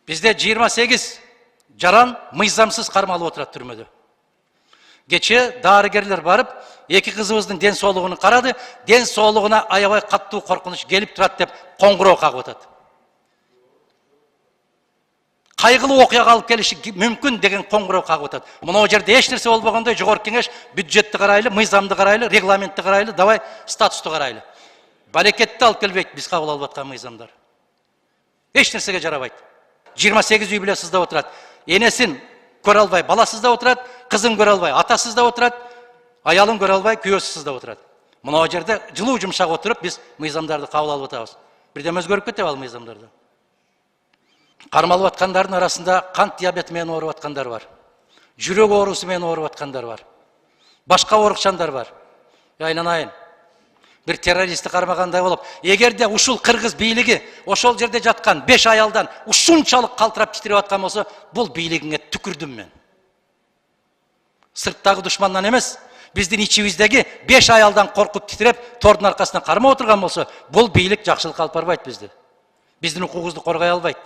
Bizde 28 жаран мыйзамсыз кармалып отурат түрмөдө. Кече дарыгерлер барып, эки кызыбыздын ден соолугун карады, ден соолугуна аябай каттуу коркунуч келип турат деп коңгуроо кагып атат. Кайгылуу окуяга алып келиши мүмкүн деген коңгуроо кагып атат. Мына жерде эч нерсе болбогондой жогорку кеңеш бюджетти карайлы, мыйзамды карайлы, регламентти карайлы, давай статусту карайлы. Балекетти алып келбейт биз кабыл алып аткан мыйзамдар. Эч нерсеге жарабайт. 28 үй биле сыздап отурат. Энесин көрө албай баласыз да отурат, кызын көрө албай атасыз да отурат, аялын көрө албай күйөөсүз да отурат. Мына жерде жылуу жумшак отуруп биз мыйзамдарды кабыл алып атабыз. Бирдем өзгөрүп кетеби ал мыйзамдарды? Кармалып аткандардын арасында кант диабети менен ооруп аткандар бар. Жүрөк оорусу менен ооруп аткандар бар. Башка оорукчандар бар. Айланайын. Bir terroristi karmagандай болуп, эгерде ушул кыргыз бийлиги ошол жерде жаткан 5 аялдан ушунчалык калтырап титирип аткан болсо, бул бийлигиңе түкүрдүм мен. Сырттагы душмандан эмес, биздин ичибиздеги 5 аялдан коркуп титирип, тордун аркасынан кармап отурган болсо, бул бийлик жакшылыкка алып барбайт бизди. Биздин укугубузду коргой албайт.